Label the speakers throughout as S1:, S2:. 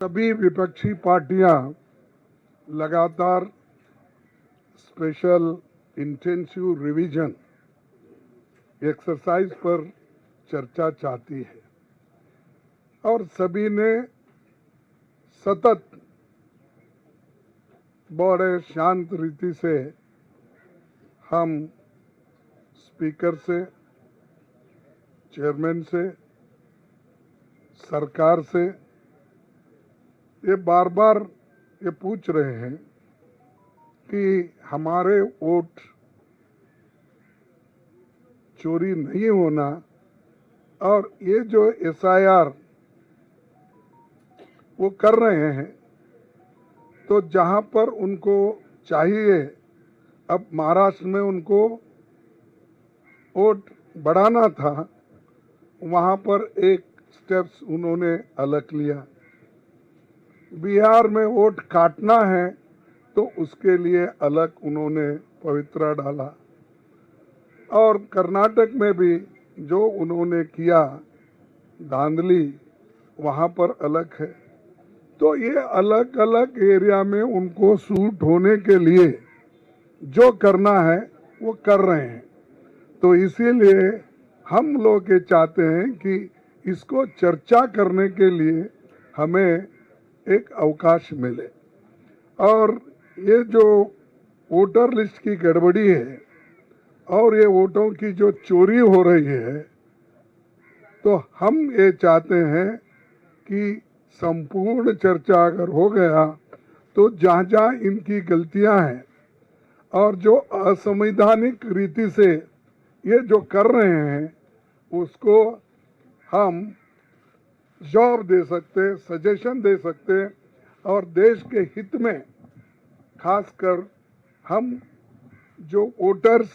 S1: सभी विपक्षी पार्टियां लगातार स्पेशल इंटेंसिव रिवीजन एक्सरसाइज पर चर्चा चाहती है और सभी ने सतत बड़े शांत रीति से हम स्पीकर से, चेयरमैन से, सरकार से ये बार बार ये पूछ रहे हैं कि हमारे वोट चोरी नहीं होना और ये जो एसआईआर वो कर रहे हैं तो जहां पर उनको चाहिए, अब महाराष्ट्र में उनको वोट बढ़ाना था, वहां पर एक स्टेप्स उन्होंने अलग लिया। बिहार में वोट काटना है तो उसके लिए अलग उन्होंने पवित्रा डाला और कर्नाटक में भी जो उन्होंने किया धांधली वहां पर अलग है। तो ये अलग अलग एरिया में उनको सूट होने के लिए जो करना है वो कर रहे हैं। तो इसीलिए हम लोग ये चाहते हैं कि इसको चर्चा करने के लिए हमें एक अवकाश मिले और ये जो वोटर लिस्ट की गड़बड़ी है और ये वोटों की जो चोरी हो रही है, तो हम ये चाहते हैं कि संपूर्ण चर्चा अगर हो गया तो जहाँ जहाँ इनकी गलतियां हैं और जो असंवैधानिक रीति से ये जो कर रहे हैं उसको हम जवाब दे सकते, सजेशन दे सकते और देश के हित में खासकर हम जो वोटर्स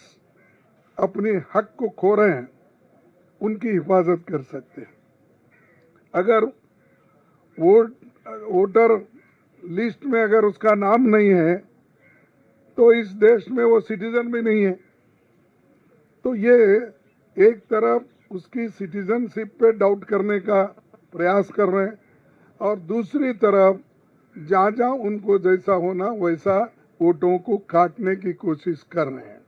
S1: अपने हक को खो रहे हैं उनकी हिफाजत कर सकते हैं। अगर वोटर लिस्ट में अगर उसका नाम नहीं है तो इस देश में वो सिटीजन भी नहीं है। तो ये एक तरफ उसकी सिटीजनशिप पे डाउट करने का प्रयास कर रहे हैं और दूसरी तरफ जहाँ जहाँ उनको जैसा होना वैसा वोटों को काटने की कोशिश कर रहे हैं।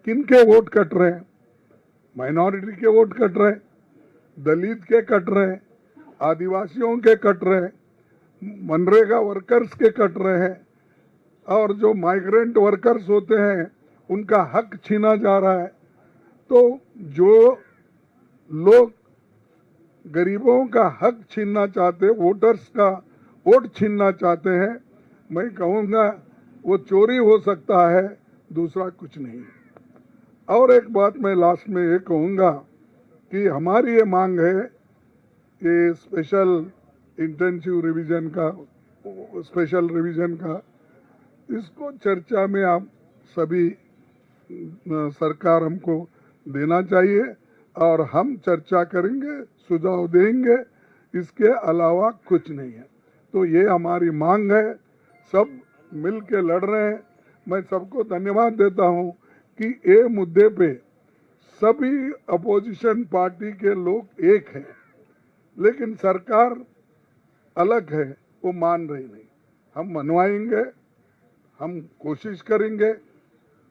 S1: किनके वोट कट रहे हैं? माइनॉरिटी के वोट कट रहे हैं, दलित के कट रहे हैं, आदिवासियों के कट रहे हैं, मनरेगा वर्कर्स के कट रहे हैं और जो माइग्रेंट वर्कर्स होते हैं उनका हक छीना जा रहा है। तो जो लोग गरीबों का हक छीनना चाहते, वोटर्स का वोट छीनना चाहते हैं, मैं कहूँगा वो चोरी हो सकता है, दूसरा कुछ नहीं। और एक बात मैं लास्ट में ये कहूँगा कि हमारी ये मांग है कि स्पेशल इंटेंसिव रिवीजन का, स्पेशल रिवीजन का, इसको चर्चा में आप सभी सरकार हमको देना चाहिए और हम चर्चा करेंगे, सुझाव देंगे, इसके अलावा कुछ नहीं है। तो ये हमारी मांग है, सब मिल के लड़ रहे हैं। मैं सबको धन्यवाद देता हूँ कि ये मुद्दे पे सभी अपोजिशन पार्टी के लोग एक हैं, लेकिन सरकार अलग है, वो मान रही नहीं। हम मनवाएंगे, हम कोशिश करेंगे,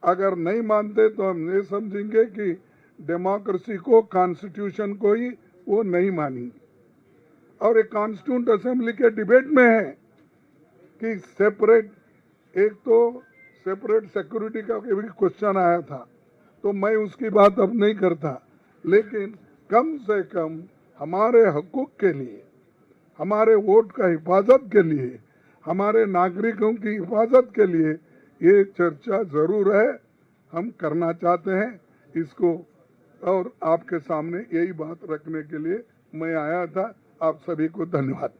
S1: अगर नहीं मानते तो हम ये समझेंगे कि डेमोक्रेसी को, कॉन्स्टिट्यूशन को ही वो नहीं मानेंगे। और एक कॉन्स्टिट्यूंट असेंबली के डिबेट में है कि सेपरेट, एक तो सेपरेट सिक्योरिटी का भी क्वेश्चन आया था, तो मैं उसकी बात अब नहीं करता, लेकिन कम से कम हमारे हकूक के लिए, हमारे वोट का हिफाजत के लिए, हमारे नागरिकों की हिफाजत के लिए ये चर्चा जरूर है, हम करना चाहते हैं इसको। और आपके सामने यही बात रखने के लिए मैं आया था। आप सभी को धन्यवाद।